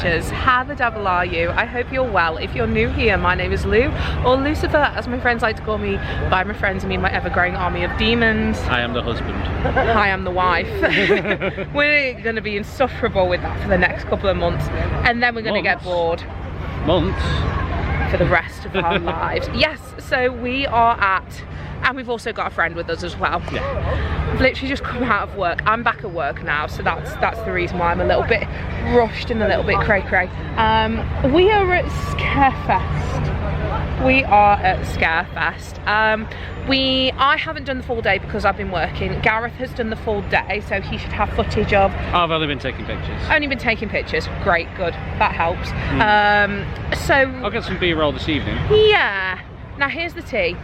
creatures, how the devil are you? I hope you're well. If you're new here, my name is Lou, or Lucifer as my friends like to call me. By my friends I mean my ever-growing army of demons. I am the husband. I am the wife. We're going to be insufferable with that for the next couple of months, and then we're going to get bored. Months? For the rest of our lives. Yes, so we are at, and we've also got a friend with us as well. Yeah. I've literally just come out of work. I'm back at work now, so that's the reason why I'm a little bit rushed and a little bit cray-cray. We are at Scarefest. We are at Scarefest. I haven't done the full day because I've been working. Gareth has done the full day, so he should have footage of. I've only been taking pictures. Only been taking pictures. Great, good. That helps. So I'll get some B-roll this evening. Yeah. Now here's the tea.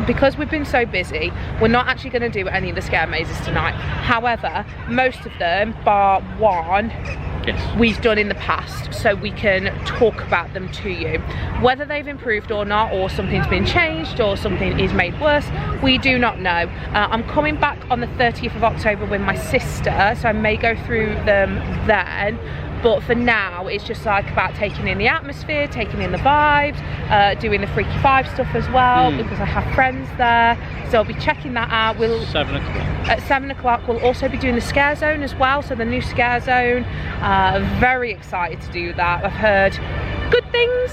Because we've been so busy, we're not actually going to do any of the scare mazes tonight. However, most of them, bar one, yes, we've done in the past, so we can talk about them to you. Whether they've improved or not, or something's been changed, or something is made worse, we do not know. I'm coming back on the 30th of October with my sister, so I may go through them then. But for now, it's just like about taking in the atmosphere, taking in the vibes, doing the Freaky Five stuff as well, because I have friends there. So I'll be checking that out. 7 o'clock. At 7 o'clock, we'll also be doing the Scare Zone as well. So the new Scare Zone. Very excited to do that. I've heard good things.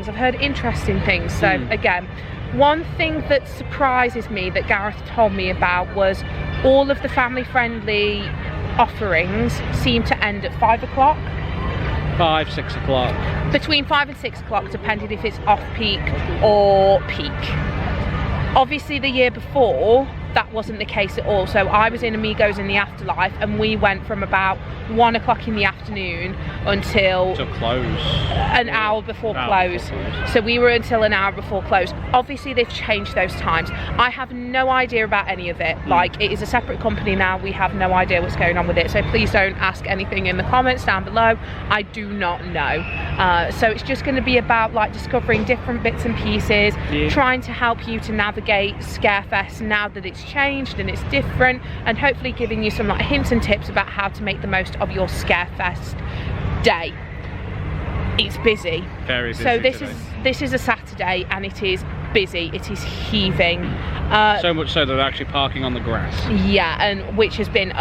I've heard interesting things. So again, one thing that surprises me that Gareth told me about was all of the family-friendly offerings seem to end at 5 o'clock. 5, 6 o'clock. Between 5 and 6 o'clock, depending if it's off-peak or peak. Obviously the year before, that wasn't the case at all. So I was in Amigos in the Afterlife, and we went from about 1 o'clock in the afternoon until close. An hour before close. So we were until an hour before close. Obviously they've changed those times. I have no idea about any of it. Like, it is a separate company now. We have no idea what's going on with it. So please don't ask anything in the comments down below. I do not know. So it's just going to be about like discovering different bits and pieces, trying to help you to navigate Scarefest now that it's changed and it's different, and hopefully giving you some like hints and tips about how to make the most of your Scarefest day. It's busy. Very busy. So this is a Saturday, and it is busy. It is heaving. So much so that they're actually parking on the grass. Yeah, and which has been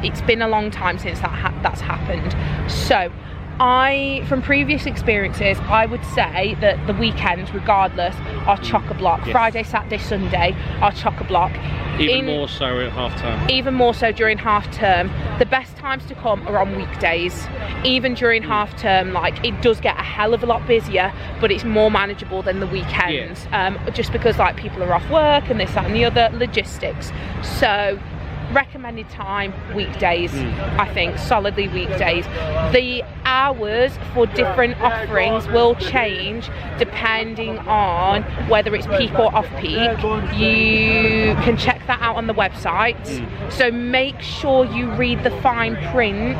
it's been a long time since that's happened. So from previous experiences, I would say that the weekends, regardless, are chock-a-block. Yes. Friday, Saturday, Sunday are chock-a-block. Even more so at half term. Even more so during half term. The best times to come are on weekdays. Even during half term, like, it does get a hell of a lot busier, but it's more manageable than the weekends. Yeah. Just because like people are off work and this, that, and the other, logistics. So recommended time, weekdays. I think solidly weekdays. The hours for different offerings will change depending on whether it's peak or off peak. You can check that out on the website. So make sure you read the fine print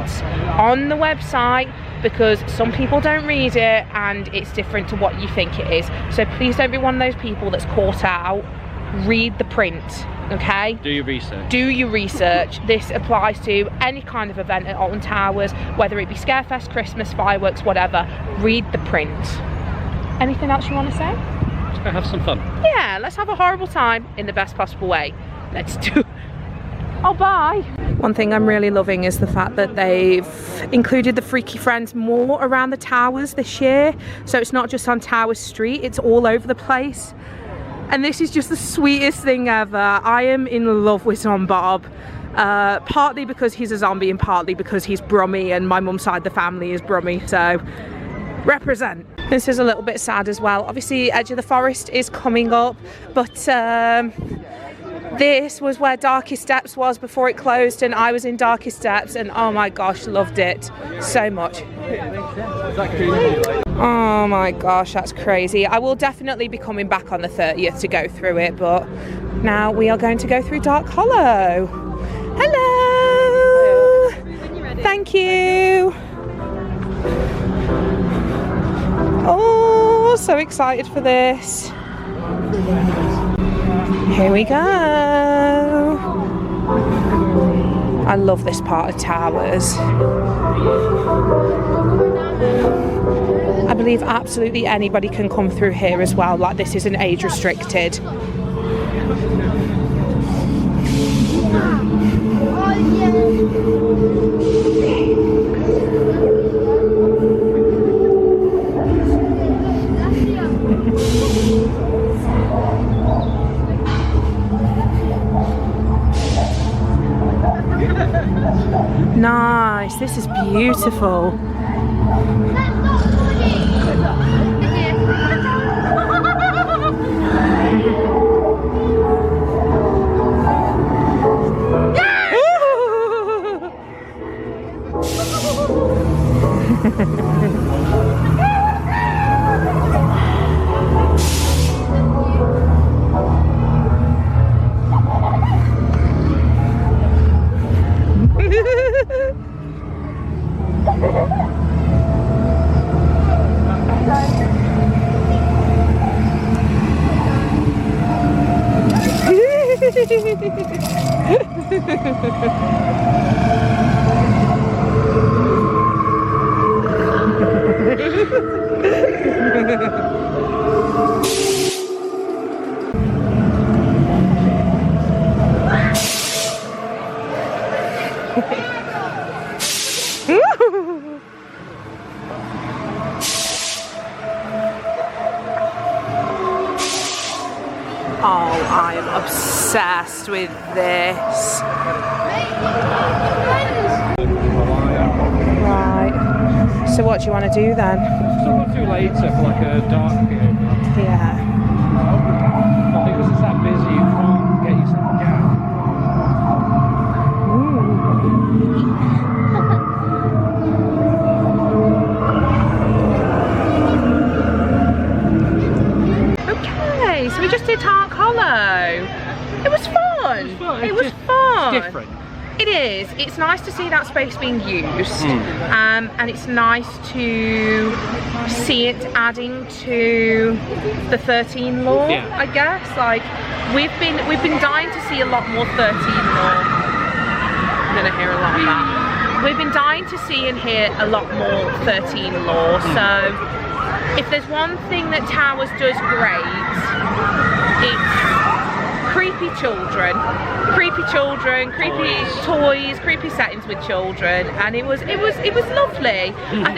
on the website, because some people don't read it and it's different to what you think it is. So please don't be one of those people that's caught out. Read the print, okay? Do your research. Do your research. This applies to any kind of event at Alton Towers, whether it be Scarefest, Christmas, fireworks, whatever. Read the print. Anything else you want to say? Let's go have some fun. Yeah, let's have a horrible time in the best possible way. Let's do it. Oh, bye. One thing I'm really loving is the fact that they've included the Freaky Friends more around the towers this year. So it's not just on Tower Street, it's all over the place. And this is just the sweetest thing ever. I am in love with Zombie Bob. Partly because he's a zombie and partly because he's Brummy, and my mum's side of the family is Brummy, so represent. This is a little bit sad as well. Obviously Edge of the Forest is coming up, but this was where Darkest Steps was before it closed, and I was in Darkest Steps, and oh my gosh, loved it so much. Oh my gosh, that's crazy. I will definitely be coming back on the 30th to go through it, but now we are going to go through Dark Hollow. Hello! Thank you! Oh, so excited for this. Here we go. I love this part of Towers. I believe absolutely anybody can come through here as well. Like, this isn't age restricted. Nice, this is beautiful. Oh, I am obsessed with this. Right. So what do you want to do then? So we'll do later for like a dark view. Yeah. But because it's that busy, you can't get yourself down. Okay, so we just did Dark Hollow. It was fun. It was fun. It's different. It is. It's nice to see that space being used, and it's nice to see it adding to the 13 lore. Yeah. I guess like we've been dying to see a lot more 13 lore. I'm gonna hear a lot of that. We've been dying to see and hear a lot more 13 lore. So if there's one thing that Towers does great, it's creepy children, creepy toys, creepy settings with children, and it was lovely. I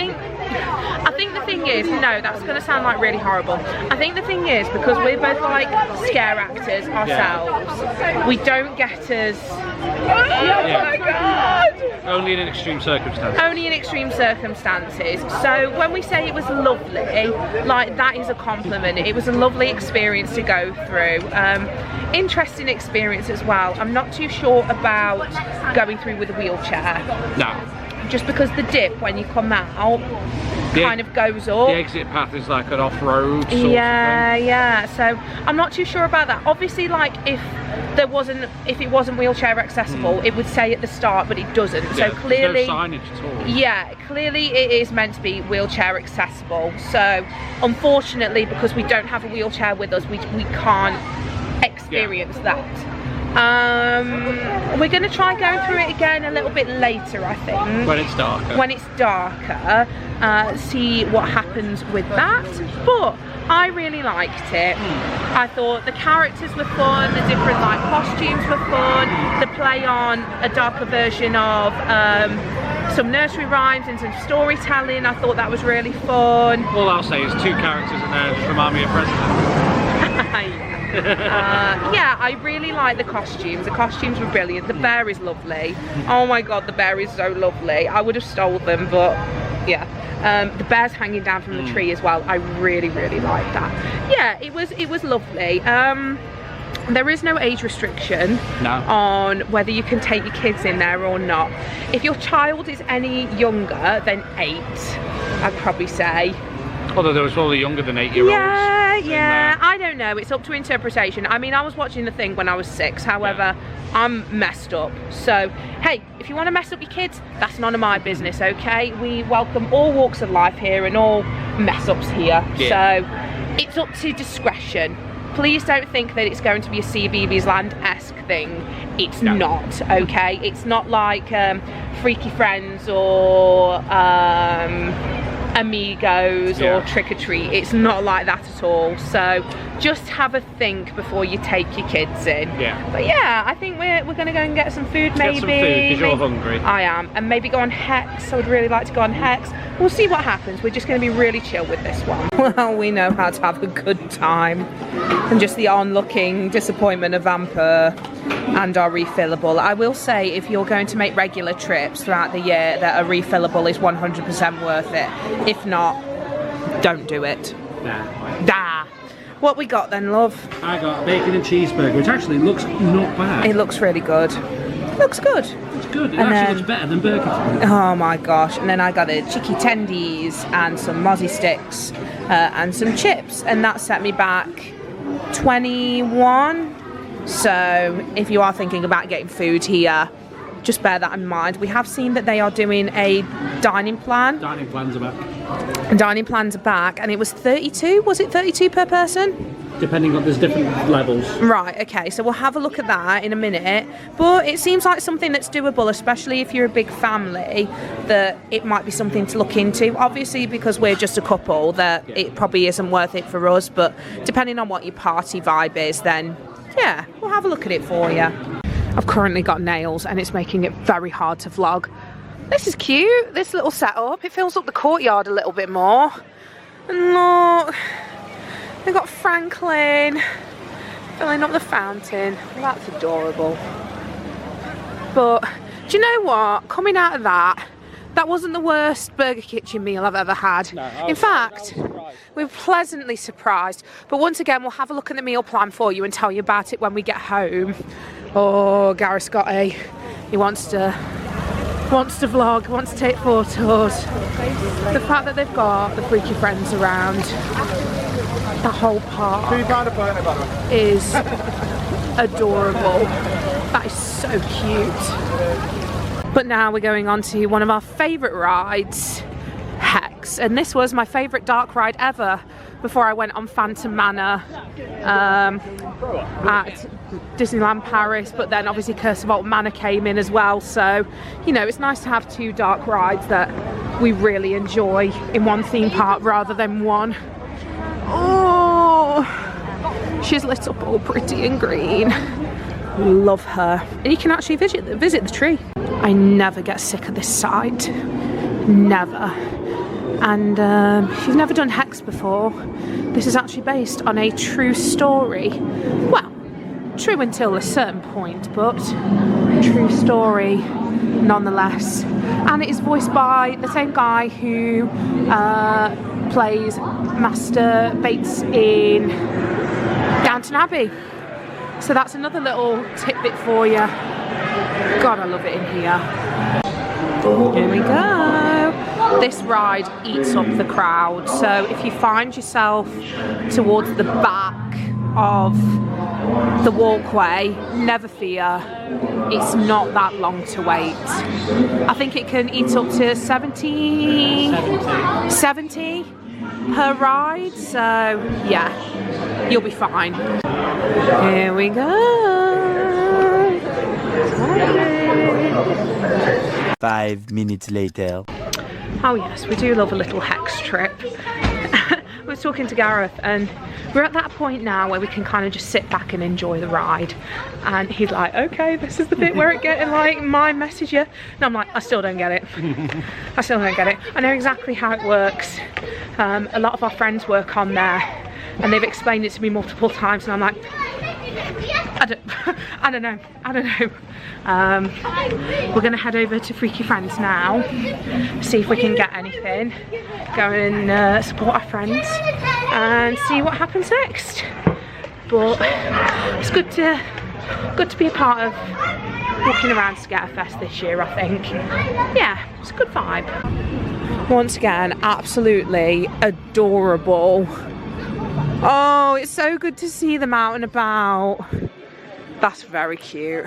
think the thing is, no, that's going to sound like really horrible. I think the thing is, because we're both like scare actors ourselves, we don't get as oh my god! Only in extreme circumstances. Only in extreme circumstances. So when we say it was lovely, like that is a compliment. It was a lovely experience to go through. Interesting experience as well. I'm not too sure about going through with a wheelchair. No. Just because the dip when you come out kind of goes up. The exit path is like an off-road sort of thing. Yeah. So I'm not too sure about that. Obviously, like if it wasn't wheelchair accessible, it would say at the start, but it doesn't. Yeah, so clearly, there's no signage at all. Yeah, clearly it is meant to be wheelchair accessible. So unfortunately, because we don't have a wheelchair with us, we can't experience that. We're going to try going through it again a little bit later, I think. When it's darker. When it's darker, see what happens with that. But I really liked it. I thought the characters were fun, the different like costumes were fun, the play on a darker version of some nursery rhymes and some storytelling. I thought that was really fun. All I'll say is two characters in there just remind me of President. Yeah, I really like the costumes. The costumes were brilliant. The bear is lovely. Oh my god, the bear is so lovely. I would have stole them, but yeah. The bear's hanging down from the tree as well. I really like that. Yeah, it was lovely. There is no age restriction on whether you can take your kids in there or not. If your child is any younger than 8, I'd probably say. Although there was probably younger than 8-year-olds. Yeah, I don't know. It's up to interpretation. I mean, I was watching the thing when I was 6. However, I'm messed up. So, hey, if you want to mess up your kids, that's none of my business, okay? We welcome all walks of life here and all mess ups here. Yeah. So, it's up to discretion. please don't think that it's going to be a CBeebies Land-esque thing. It's not, okay? It's not like Freaky Friends or Amigos or Trick or Treat. It's not like that at all. So just have a think before you take your kids in. But yeah, I think we're gonna go and get some food. Maybe get some food because you're hungry. I am, and maybe go on Hex. I would really like to go on Hex. We'll see what happens. We're just gonna be really chill with this one. Well, we know how to have a good time, and just the onlooking disappointment of Vamper and our refillable. I will say, if you're going to make regular trips throughout the year, that a refillable is 100% worth it. If not, don't do it. Nah. What we got then, love? I got a bacon and cheeseburger, which actually looks not bad. It looks really good. Looks good. It's good. It actually looks better than Burger King. Oh my gosh. And then I got a chicky tendies and some mozzie sticks and some chips. And that set me back 21. So if you are thinking about getting food here, just bear that in mind. We have seen that they are doing a dining plan. Dining plans are back. Dining plans are back, and it was 32. Was it 32 per person? Depending on, there's different levels. Right, okay, so we'll have a look at that in a minute. But it seems like something that's doable, especially if you're a big family, that it might be something to look into. Obviously, because we're just a couple, that it probably isn't worth it for us, but depending on what your party vibe is, then yeah, we'll have a look at it for you. I've currently got nails and it's making it very hard to vlog. This is cute, this little setup. It fills up the courtyard a little bit more. And look, they've got Franklin filling up the fountain. That's adorable. But do you know what? Coming out of that wasn't the worst Burger Kitchen meal I've ever had. No, in fact, we were pleasantly surprised. But once again, we'll have a look at the meal plan for you and tell you about it when we get home. Oh, Gareth's got he wants to vlog, wants to take photos. The fact that they've got the Freaky Friends around, the whole park is adorable. That is so cute. But now we're going on to one of our favourite rides, Hex. And this was my favourite dark ride ever before I went on Phantom Manor at Disneyland Paris, but then obviously Curse of Old Manor came in as well. So, you know, it's nice to have two dark rides that we really enjoy in one theme park rather than one. Oh, she's lit up all pretty and green. Love her. And you can actually visit the tree. I never get sick of this site. Never. And if you've never done Hex before, this is actually based on a true story. Well, true until a certain point, but true story nonetheless. And it is voiced by the same guy who plays Master Bates in Downton Abbey. So that's another little tidbit for you. God, I love it in here. Here we go. This ride eats up the crowd. So if you find yourself towards the back of the walkway, never fear. It's not that long to wait. I think it can eat up to 70 per ride. So yeah, you'll be fine. Here we go. 5 minutes later. Oh yes, we do love a little Hex trip. I was talking to Gareth and we're at that point now where we can kind of just sit back and enjoy the ride. And he's like, okay, this is the bit where it getting like my message you. And I'm like, I still don't get it. I still don't get it. I know exactly how it works. A lot of our friends work on there and they've explained it to me multiple times and I'm like, I don't know. We're gonna head over to Freaky Friends now, see if we can get anything, go and support our friends and see what happens next. But it's good to be a part of walking around Scarefest this year, I think. Yeah, it's a good vibe. Once again, absolutely adorable. Oh, it's so good to see them out and about. That's very cute.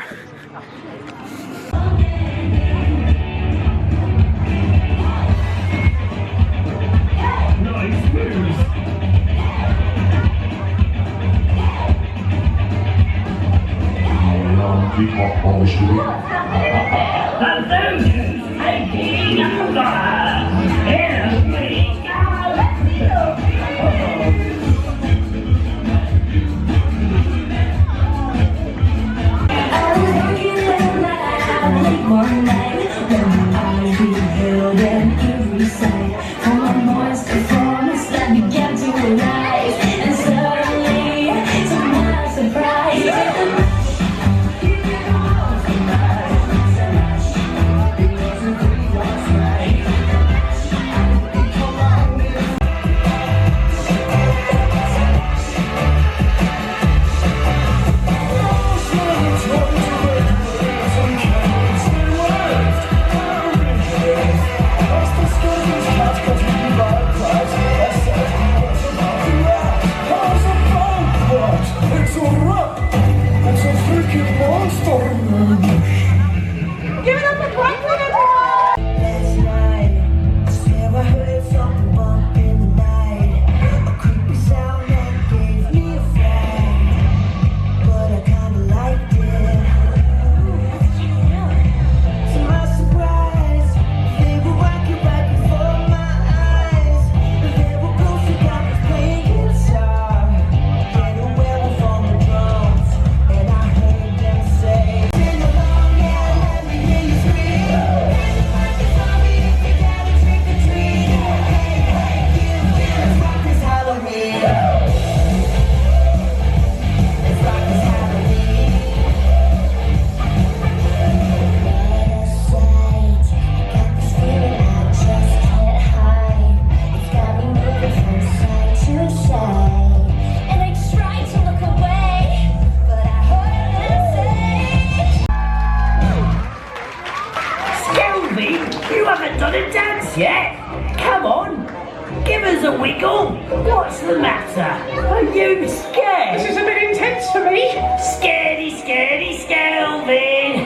What's the matter? Are you scared? This is a bit intense for me. Scaredy, scaredy, Skelvin.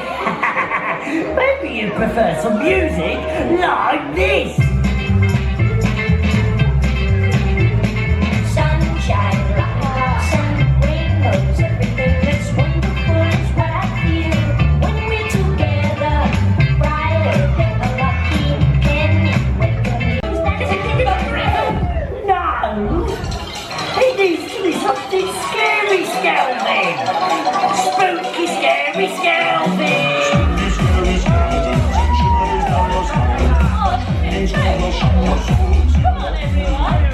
Maybe you prefer some music like this. Sunshine, lights and rainbows, everything that's wonderful is what I feel when we're together. Brighter than a lucky penny. Is it giving up forever? No! It needs to be something scary, Skelvin! Spooky, scary Skelvin! Come on, everyone!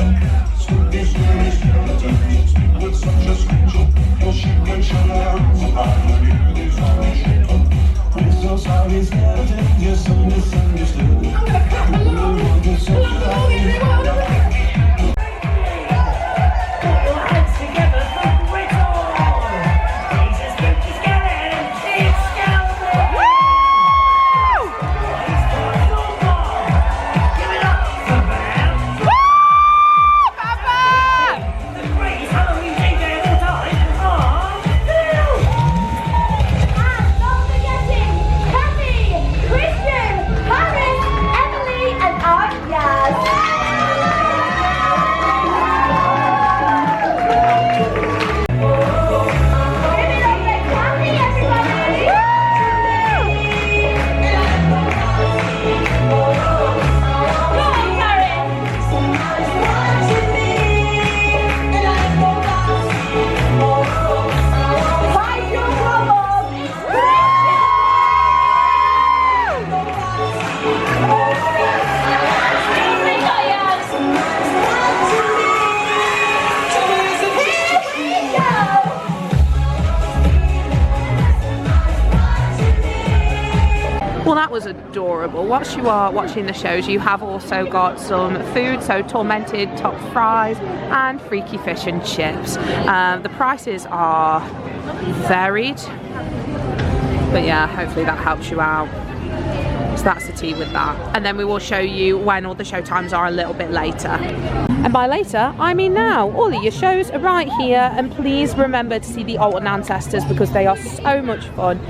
Well, that was adorable. Whilst you are watching the shows, you have also got some food, so tormented top fries and freaky fish and chips. The prices are varied, but yeah, hopefully that helps you out. So that's the tea with that. And then we will show you when all the show times are a little bit later. And by later, I mean now. All of your shows are right here, and please remember to see the Alton Ancestors because they are so much fun.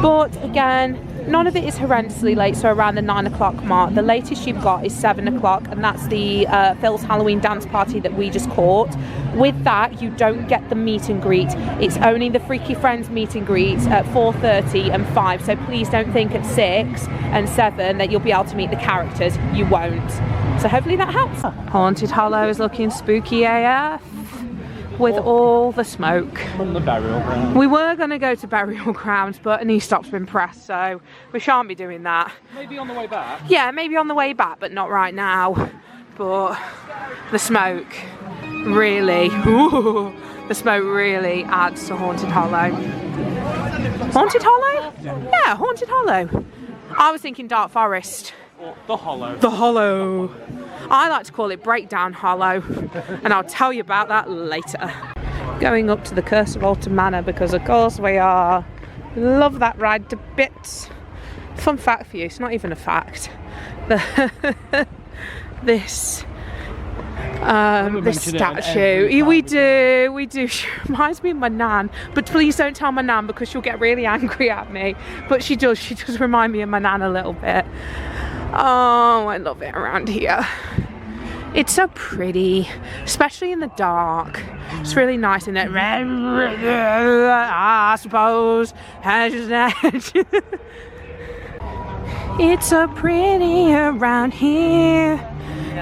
But again, none of it is horrendously late, so around the 9 o'clock mark. The latest you've got is 7 o'clock, and that's the Phil's Halloween dance party that we just caught. With that, you don't get the meet and greet. It's only the Freaky Friends meet and greet at 4:30 and 5, so please don't think at 6 and 7 that you'll be able to meet the characters. You won't. So hopefully that helps. Haunted Hollow is looking spooky AF with all the smoke. From the burial ground. We were going to go to burial grounds, but a knee stop's been pressed, so we shan't be doing that. Maybe on the way back. Yeah, maybe on the way back, but not right now. But the smoke really, ooh, the smoke really adds to Haunted Hollow. Haunted Hollow? Yeah, Haunted Hollow. I was thinking Dark Forest. Or the Hollow. The Hollow. I like to call it Breakdown Hollow, and I'll tell you about that later. Going up to the Curse of Alton Manor because of course we are. Love that ride to bits. Fun fact for you, it's not even a fact. This statue, we do, she reminds me of my nan, but please don't tell my nan because she'll get really angry at me, but she does remind me of my nan a little bit. Oh, I love it around here. It's so pretty, especially in the dark. It's really nice in it. I suppose. It's so pretty around here.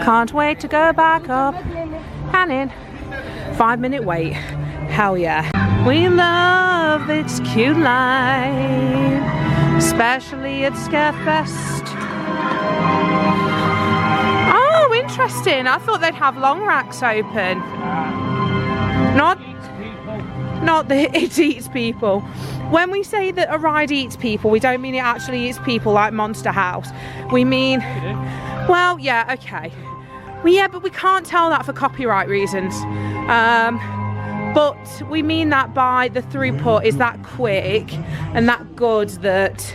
Can't wait to go back up and in. 5-minute wait. Hell yeah. We love its cute line, especially at Scarefest. Oh, interesting. I thought they'd have long racks open. Not that it eats people. When we say that a ride eats people, we don't mean it actually eats people like Monster House. We mean, well, yeah, okay. Well, yeah, but we can't tell that for copyright reasons. But we mean that by the throughput is that quick and that good that,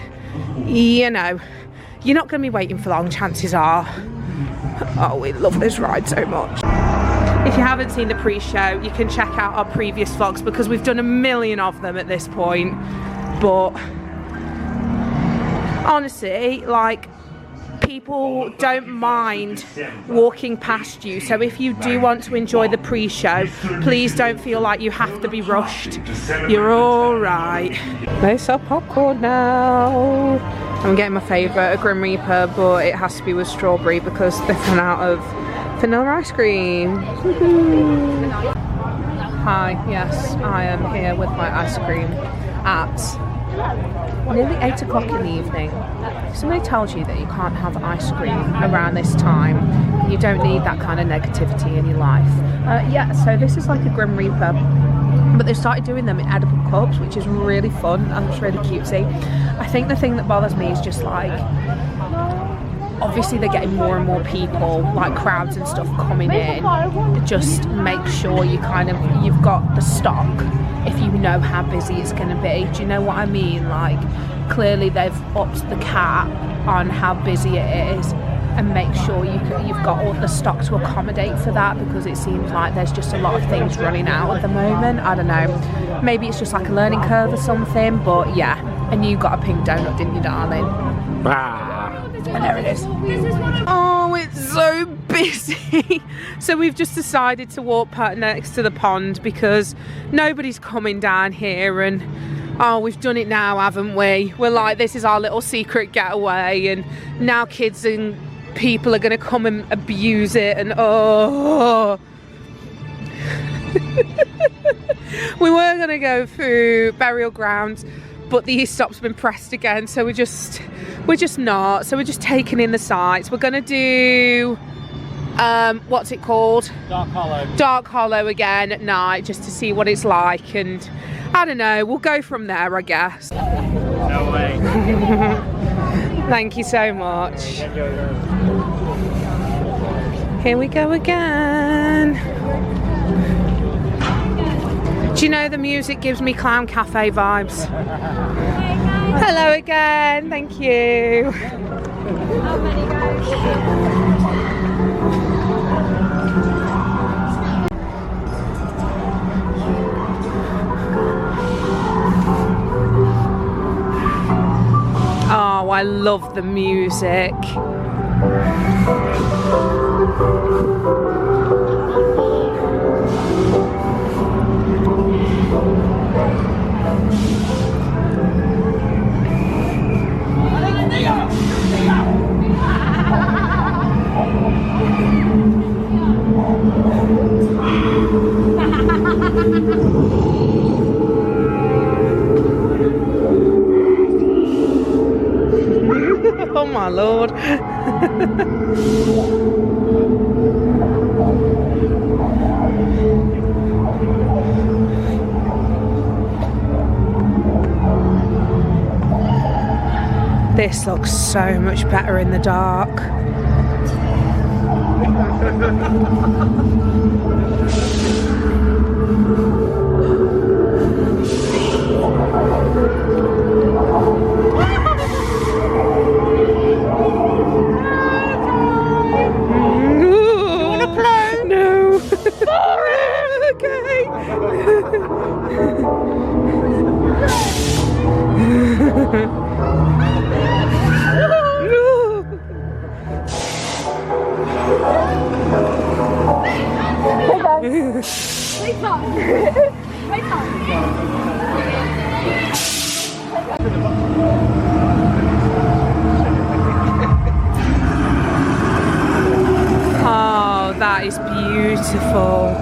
you know, you're not going to be waiting for long, chances are. Oh, we love this ride so much. If you haven't seen the pre-show, you can check out our previous vlogs because we've done a million of them at this point. But honestly, like, people don't mind walking past you, so if you do want to enjoy the pre-show, please don't feel like you have to be rushed. You're all right. They sell popcorn now. I'm getting my favourite, a Grim Reaper, but it has to be with strawberry because they've run out of vanilla ice cream. Hi, yes, I am here with my ice cream at nearly 8 o'clock in the evening. If somebody tells you that you can't have ice cream around this time, you don't need that kind of negativity in your life. Yeah, so this is like a Grim Reaper, but they've started doing them in edible cups, which is really fun and it's really cutesy. I think the thing that bothers me is just like, obviously they're getting more and more people, like crowds and stuff coming in. Just make sure you've got the stock if you know how busy it's going to be. Do you know what I mean? Like, clearly they've upped the cap on how busy it is, and make sure you've got all the stock to accommodate for that, because it seems like there's just a lot of things running out at the moment. I don't know, maybe it's just like a learning curve or something, but yeah. And you got a pink donut, didn't you, darling? And there it is. Oh, it's so busy. So we've just decided to walk next to the pond because nobody's coming down here, and oh, we've done it now, haven't we? We're like, this is our little secret getaway, and now kids and people are going to come and abuse it, and oh. We were going to go through burial grounds, but the e-stop's been pressed again, so we're just not. So we're just taking in the sights. We're gonna do what's it called? Dark Hollow. Dark Hollow again at night, just to see what it's like, and I don't know, we'll go from there, I guess. No way. Thank you so much. Here we go again. Do you know, the music gives me Clown Cafe vibes. Hello again, thank you. Oh love the music. Oh my lord. This looks so much better in the dark. Oh, that is beautiful.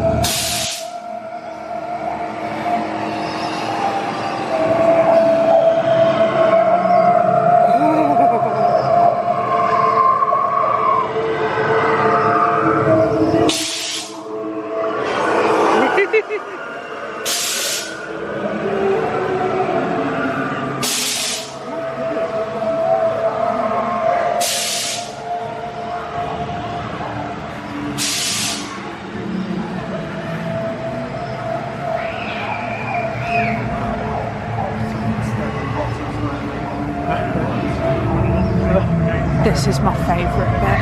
This is my favourite bit,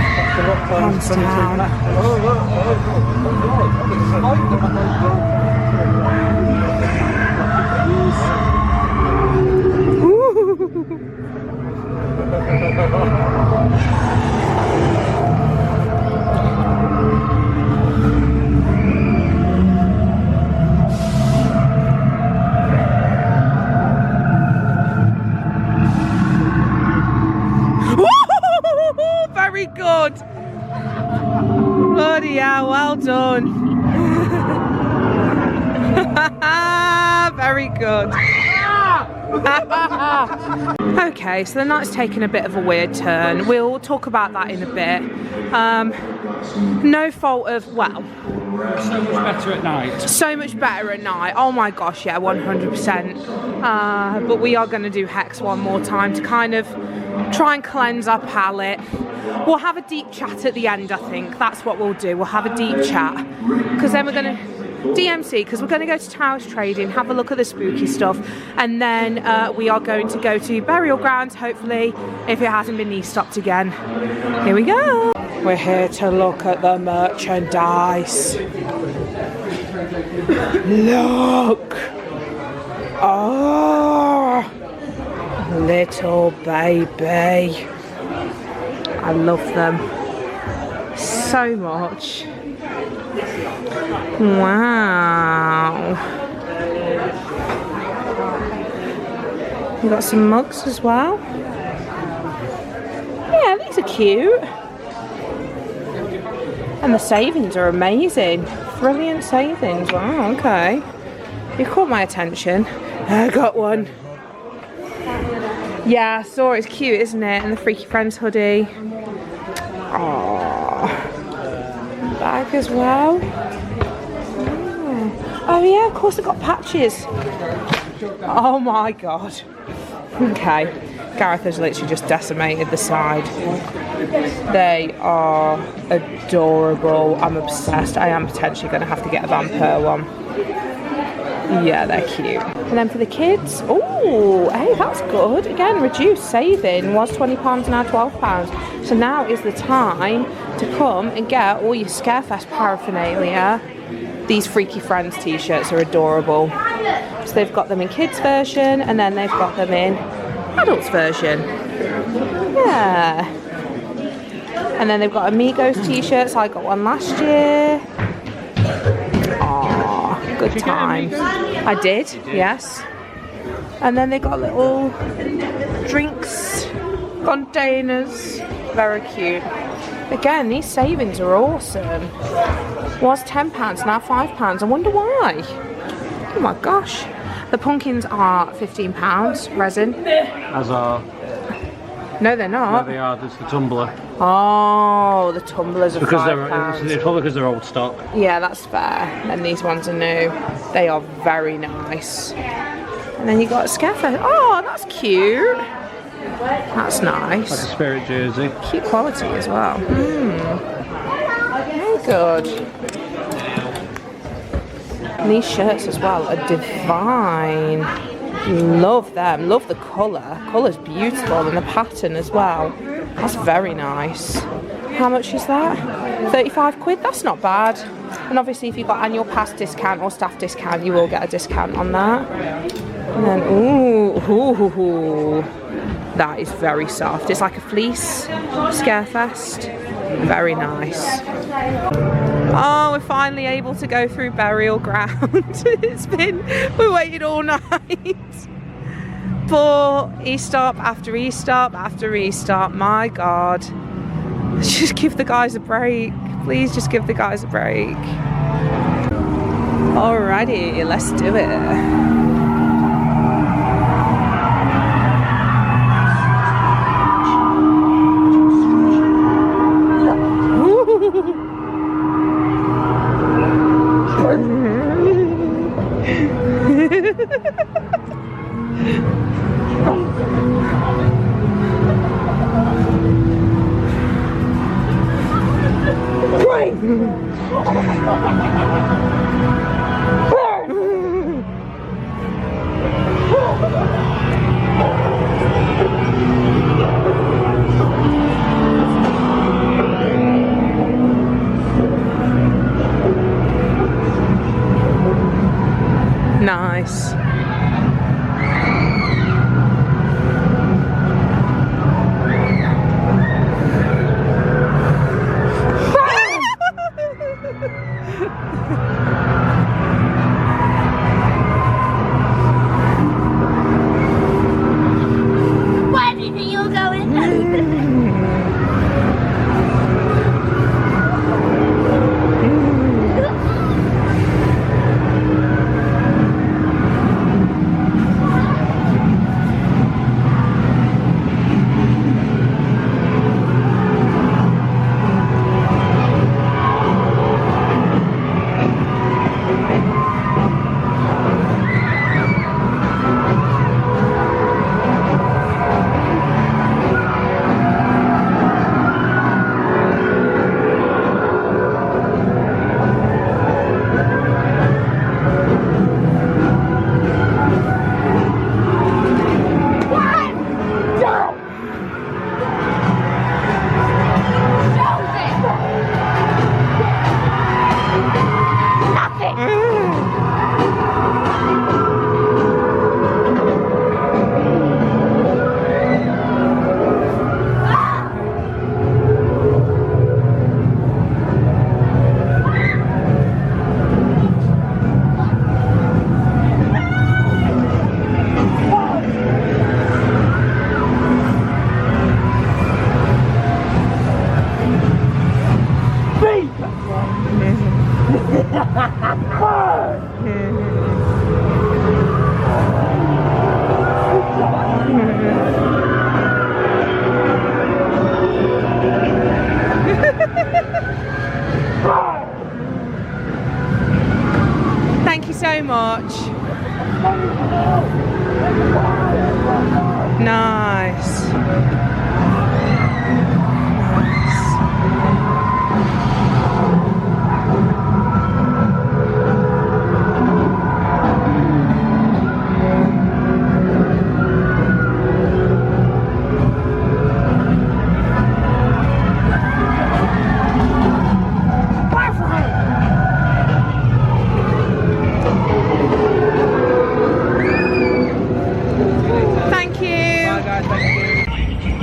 hands down. Very good. Bloody hell, well done. Very good. Okay, so the night's taken a bit of a weird turn. We'll talk about that in a bit. No fault of, well, So much better at night. so much better at night. Oh my gosh, yeah, 100%. But we are going to do Hex one more time to kind of try and cleanse our palate. We'll have a deep chat at the end, I think. That's what we'll do. We'll have a deep chat. Because then we're going to DMC, because we're going to go to Towers Trading, have a look at the spooky stuff. And then we are going to go to Burial Grounds, hopefully, if it hasn't been knee-stopped again. Here we go. We're here to look at the merchandise. Look! Oh! Little baby. I love them so much. Wow. We've got some mugs as well. Yeah, these are cute. And the savings are amazing. Brilliant savings. Wow, okay. You caught my attention. I got one. Yeah, I saw it. It's cute, isn't it? And the Freaky Friends hoodie. Aww. Bag as well. Oh yeah, of course I got patches. Oh my god. Okay. Gareth has literally just decimated the side. They are adorable. I'm obsessed. I am potentially going to have to get a vampire one. Yeah, they're cute. And then for the kids, oh, hey, that's good. Again, reduced saving was £20, now £12. So now is the time to come and get all your Scarefest paraphernalia. These Freaky Friends t-shirts are adorable. So they've got them in kids version and then they've got them in adults version. Yeah. And then they've got Amigos t-shirts. I got one last year. Aww, good times. I did, yes. And then they got little drinks containers. Very cute. Again, these savings are awesome. Was £10, now £5. I wonder why. Oh my gosh. The pumpkins are £15 resin. As are. No, they're not. No, they are. There's the tumbler. Oh, the tumblers are Because £5. it's probably because they're old stock. Yeah, that's fair. And these ones are new. They are very nice. And then you got Scarefest. Oh, that's cute. That's nice. Like a spirit jersey. Cute quality as well. Very good. And these shirts as well are divine. Love them. Love the colour. Colour's beautiful and the pattern as well. That's very nice. How much is that? 35 quid? That's not bad. And obviously if you've got annual pass discount or staff discount, you will get a discount on that. And then, ooh. That is very soft. It's like a fleece Scarefest. Very nice. Oh, we're finally able to go through burial ground. We waited all night. But e-stop after e-stop after e-stop. My God. Just give the guys a break. Please just give the guys a break. Alrighty, let's do it. Nice. Why do you think you're going? Thank you so much. Nice.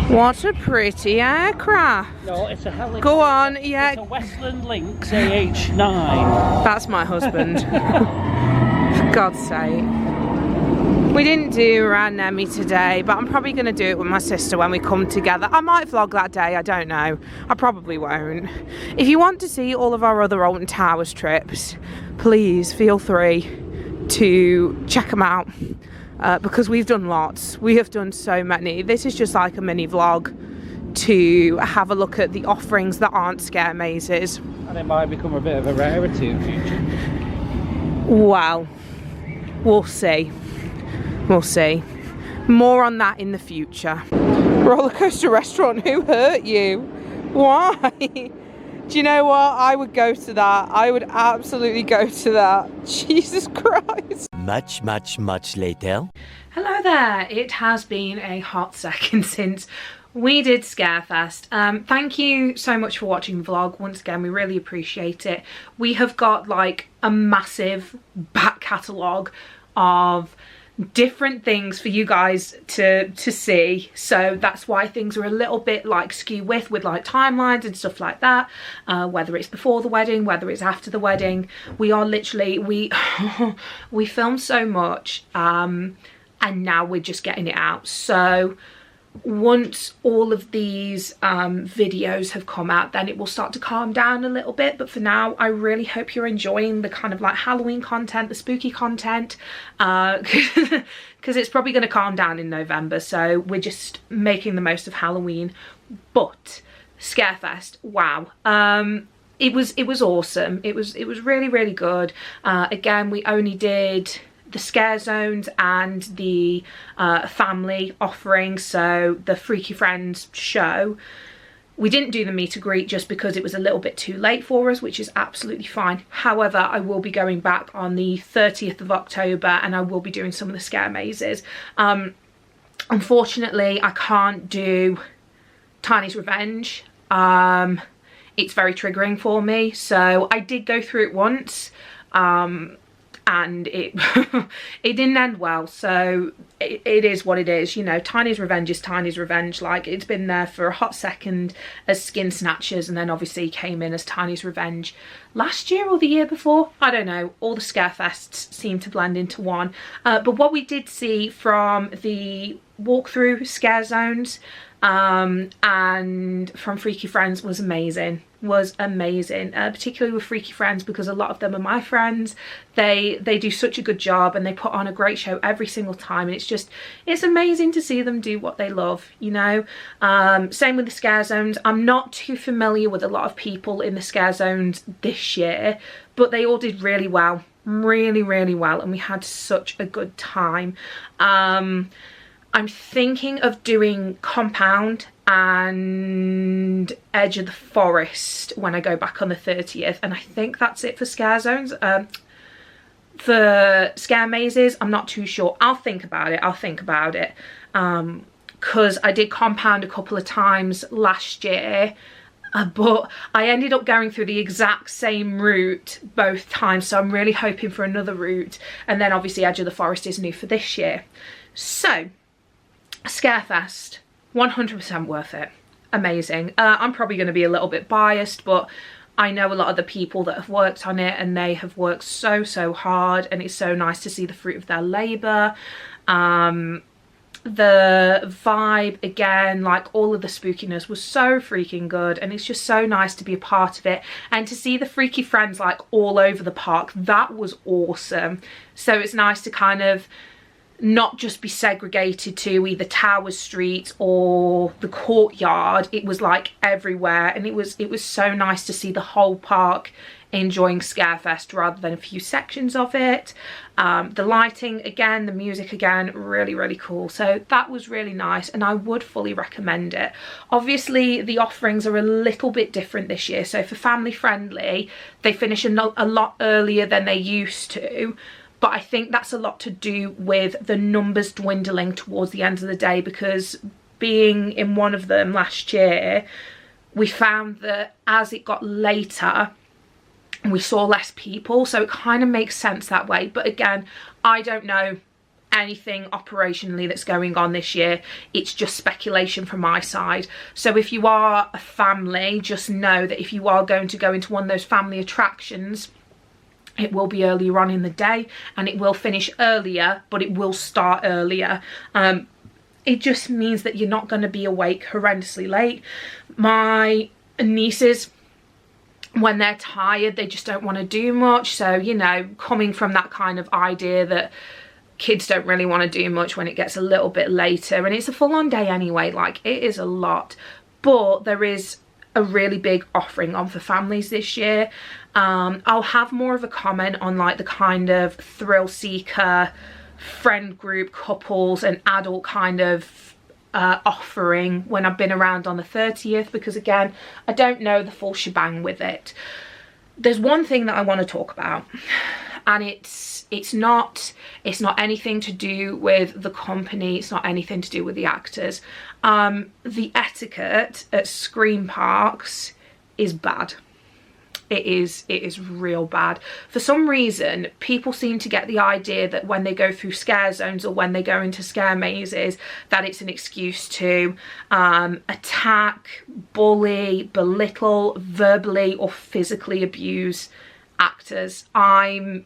What a pretty aircraft. No, it's a helicopter. Go on, yeah. It's a Westland Lynx AH9. That's my husband. For God's sake. We didn't do around Nemi today, but I'm probably going to do it with my sister when we come together. I might vlog that day, I don't know. I probably won't. If you want to see all of our other Alton Towers trips, please feel free to check them out. Because we've done lots. We have done so many. This is just like a mini vlog to have a look at the offerings that aren't scare mazes. And it might become a bit of a rarity in future. Well, we'll see. We'll see. More on that in the future. Roller coaster restaurant, who hurt you? Why? Do you know what? I would go to that. I would absolutely go to that. Jesus Christ. Much later. Hello there. It has been a hot second since we did Scarefest. Thank you so much for watching the vlog. Once again, we really appreciate it. We have got like a massive back catalogue of different things for you guys to see, so that's why things are a little bit like skew with like timelines and stuff like that, whether it's before the wedding, whether it's after the wedding. We are literally we filmed so much and now we're just getting it out. So once all of these videos have come out, then it will start to calm down a little bit. But for now, I really hope you're enjoying the kind of like Halloween content, the spooky content, because it's probably going to calm down in November, so we're just making the most of Halloween. But Scarefest, wow, it was awesome. It was really good. Again, we only did the scare zones and the family offering, so the Freaky Friends show. We didn't do the meet and greet just because it was a little bit too late for us, which is absolutely fine. However, I will be going back on the 30th of October and I will be doing some of the scare mazes. Unfortunately, I can't do Tiny's Revenge. It's very triggering for me, so I did go through it once. And it it didn't end well, so it is what it is, you know. Tiny's Revenge is Tiny's Revenge. Like, it's been there for a hot second as Skin Snatchers, and then obviously came in as Tiny's Revenge last year or the year before. I don't know, all the Scarefests seem to blend into one. But what we did see from the walkthrough scare zones and from Freaky Friends was amazing. Particularly with Freaky Friends, because a lot of them are my friends. They do such a good job and they put on a great show every single time, and it's amazing to see them do what they love, you know. Same with the scare zones. I'm not too familiar with a lot of people in the scare zones this year, but they all did really well, really well, and we had such a good time. I'm thinking of doing Compound and Edge of the Forest when I go back on the 30th, and I think that's it for scare zones. For scare mazes, I'm not too sure. I'll think about it because I did Compound a couple of times last year, but I ended up going through the exact same route both times, so I'm really hoping for another route. And then obviously Edge of the Forest is new for this year. So Scarefest, 100% worth it. Amazing. I'm probably going to be a little bit biased, but I know a lot of the people that have worked on it, and they have worked so hard, and it's so nice to see the fruit of their labour. The vibe, again, like all of the spookiness was so freaking good, and it's just so nice to be a part of it and to see the Freaky Friends like all over the park. That was awesome. So it's nice to kind of not just be segregated to either Tower Street or the courtyard. It was like everywhere, and it was so nice to see the whole park enjoying Scarefest rather than a few sections of it. The lighting again, the music again, really cool. So that was really nice, and I would fully recommend it. Obviously the offerings are a little bit different this year, so for family friendly they finish a lot earlier than they used to. But I think that's a lot to do with the numbers dwindling towards the end of the day, because being in one of them last year, we found that as it got later, we saw less people. So it kind of makes sense that way. But again, I don't know anything operationally that's going on this year. It's just speculation from my side. So if you are a family, just know that if you are going to go into one of those family attractions, it will be earlier on in the day and it will finish earlier, but it will start earlier. It just means that you're not going to be awake horrendously late. My nieces, when they're tired, they just don't want to do much. So, you know, coming from that kind of idea that kids don't really want to do much when it gets a little bit later, and it's a full-on day anyway, like it is a lot. But there is a really big offering on for families this year. I'll have more of a comment on like the kind of thrill seeker, friend group, couples and adult kind of offering when I've been around on the 30th, because again, I don't know the full shebang with it. There's one thing that I want to talk about, and it's not anything to do with the company, it's not anything to do with the actors. The etiquette at Scream Parks is bad. It is real bad. For some reason, people seem to get the idea that when they go through scare zones or when they go into scare mazes, that it's an excuse to attack, bully, belittle, verbally or physically abuse actors. I'm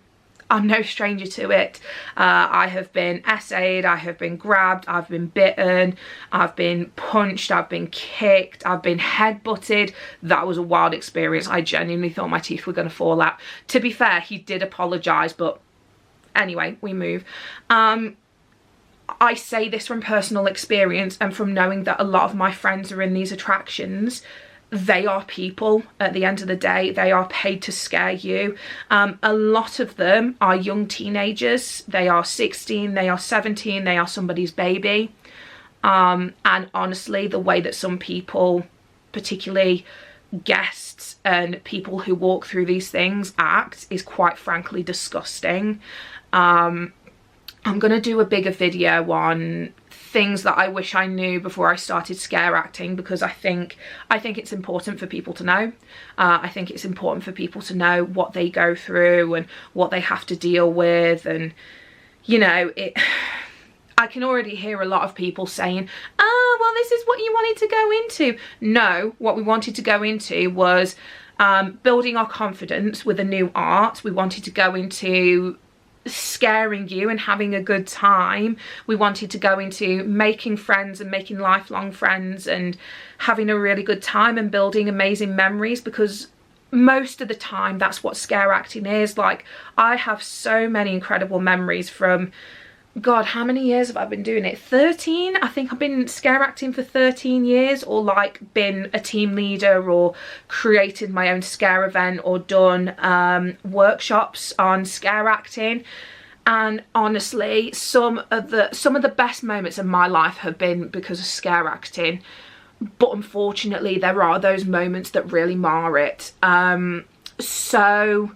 no stranger to it. I have been essayed, I have been grabbed, I've been bitten, I've been punched, I've been kicked, I've been headbutted. That was a wild experience. I genuinely thought my teeth were going to fall out. To be fair, he did apologise, but anyway, we move. I say this from personal experience and from knowing that a lot of my friends are in these attractions. They are people at the end of the day. They are paid to scare you. A lot of them are young teenagers. They are 16, they are 17, they are somebody's baby. And honestly, the way that some people, particularly guests and people who walk through these things, act is quite frankly disgusting. I'm going to do a bigger video on things that I wish I knew before I started scare acting, because I think it's important for people to know. I think it's important for people to know what they go through and what they have to deal with. And you know, I can already hear a lot of people saying, oh well, this is what you wanted to go into. No, what we wanted to go into was building our confidence with a new art. We wanted to go into scaring you and having a good time. We wanted to go into making friends and making lifelong friends and having a really good time and building amazing memories, because most of the time that's what scare acting is. Like, I have so many incredible memories from, God, how many years have I been doing it? 13? I think I've been scare acting for 13 years, or like been a team leader or created my own scare event or done workshops on scare acting. And honestly, some of the best moments of my life have been because of scare acting. But unfortunately, there are those moments that really mar it. So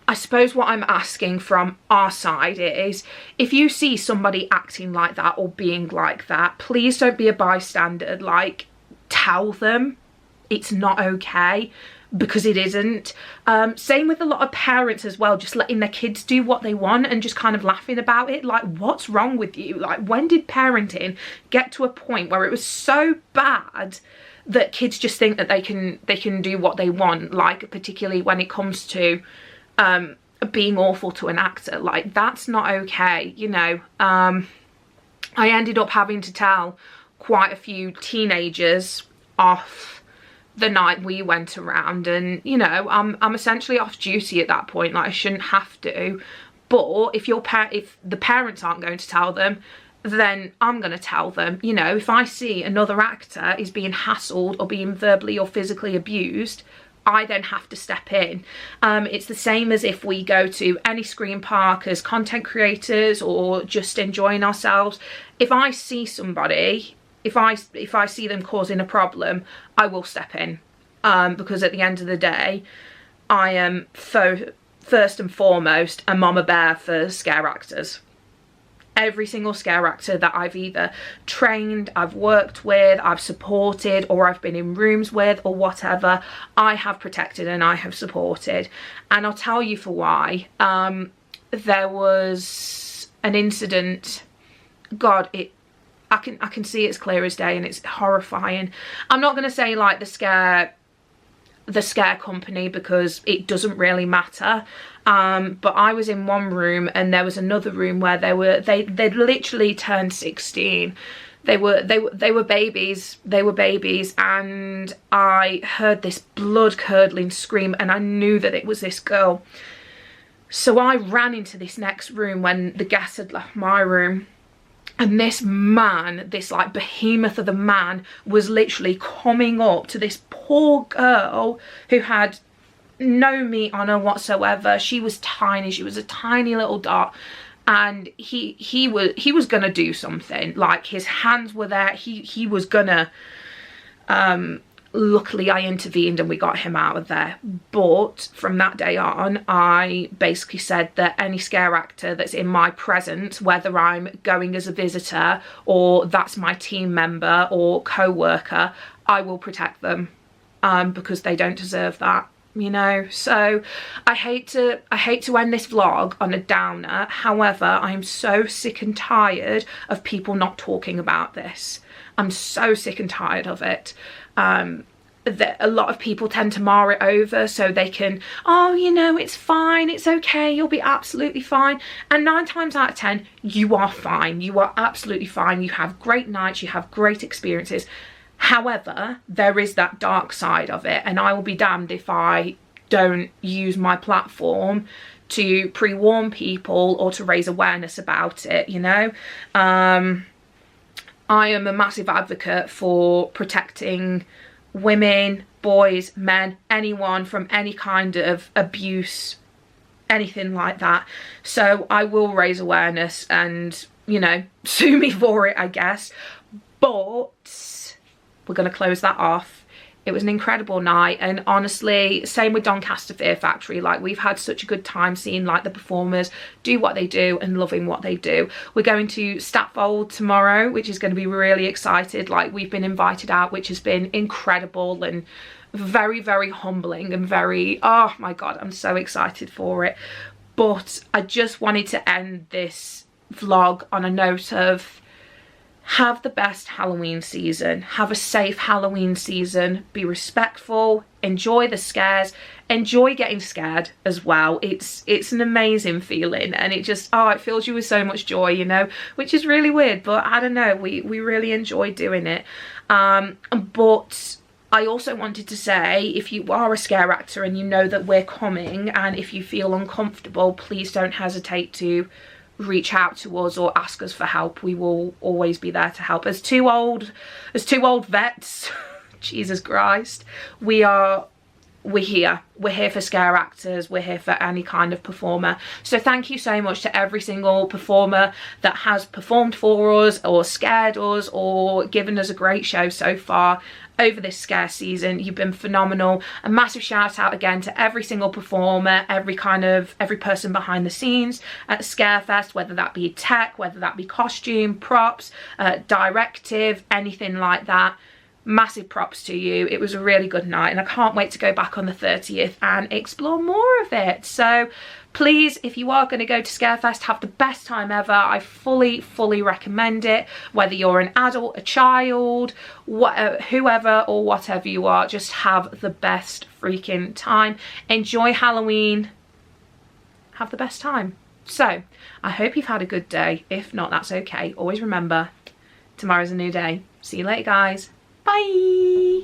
I suppose what I'm asking from our side is, if you see somebody acting like that or being like that, please don't be a bystander. Like, tell them it's not okay, because it isn't. Same with a lot of parents as well, just letting their kids do what they want and just kind of laughing about it. Like, what's wrong with you? Like, when did parenting get to a point where it was so bad that kids just think that they can do what they want? Like, particularly when it comes to being awful to an actor. Like, that's not okay, you know. I ended up having to tell quite a few teenagers off the night we went around, and you know, I'm essentially off duty at that point. Like, I shouldn't have to, but if the parents aren't going to tell them, then I'm going to tell them. You know, if I see another actor is being hassled or being verbally or physically abused, I then have to step in. It's the same as if we go to any Scream Park as content creators or just enjoying ourselves. If I see somebody, if I see them causing a problem, I will step in, because at the end of the day, I am first and foremost a mama bear for scare actors. Every single scare actor that I've either trained, I've worked with, I've supported, or I've been in rooms with, or whatever, I have protected and I have supported. And I'll tell you for why. There was an incident, God, I can see it's clear as day, and it's horrifying. I'm not going to say like the scare company, because it doesn't really matter, but I was in one room and there was another room where they'd literally turned 16. They were babies, and I heard this blood curdling scream, and I knew that it was this girl. So I ran into this next room when the guests had left my room, and this man, this like behemoth of a man, was literally coming up to this poor girl who had no meat on her whatsoever. She was tiny, she was a tiny little dot, and he was gonna do something. Like, his hands were there, he was gonna luckily I intervened and we got him out of there. But from that day on, I basically said that any scare actor that's in my presence, whether I'm going as a visitor or that's my team member or co-worker, I will protect them, because they don't deserve that, you know. So I hate to end this vlog on a downer. However, I'm so sick and tired of people not talking about this. I'm so sick and tired of it. That a lot of people tend to mar it over so they can, oh, you know, it's fine, it's okay, you'll be absolutely fine. And 9 times out of 10, you are fine. You are absolutely fine. You have great nights, you have great experiences. However, there is that dark side of it, and I will be damned if I don't use my platform to pre-warn people or to raise awareness about it, you know. I am a massive advocate for protecting women, boys, men, anyone from any kind of abuse, anything like that. So I will raise awareness and, you know, sue me for it, I guess. But we're going to close that off. It was an incredible night, and honestly, same with Doncaster Fear Factory. Like, we've had such a good time seeing like the performers do what they do and loving what they do. We're going to Statfold tomorrow, which is going to be really excited. Like, we've been invited out, which has been incredible and very, very humbling and very, oh my God, I'm so excited for it. But I just wanted to end this vlog on a note of, have the best Halloween season, have a safe Halloween season, be respectful, enjoy the scares, enjoy getting scared as well. It's an amazing feeling, and it just, oh, it fills you with so much joy, you know, which is really weird, but I don't know, we really enjoy doing it. But I also wanted to say, if you are a scare actor and you know that we're coming, and if you feel uncomfortable, please don't hesitate to reach out to us or ask us for help. We will always be there to help. As two old vets, Jesus Christ, we're here for scare actors, we're here for any kind of performer. So thank you so much to every single performer that has performed for us or scared us or given us a great show so far over this scare season. You've been phenomenal. A massive shout out again to every single performer, every person behind the scenes at Scarefest, whether that be tech, whether that be costume, props, directive, anything like that. Massive props to you. It was a really good night, and I can't wait to go back on the 30th and explore more of it. So please, if you are going to go to Scarefest, have the best time ever. I fully recommend it. Whether you're an adult, a child, whoever or whatever you are, just have the best freaking time. Enjoy Halloween. Have the best time. So I hope you've had a good day. If not, that's okay. Always remember, tomorrow's a new day. See you later, guys. Bye.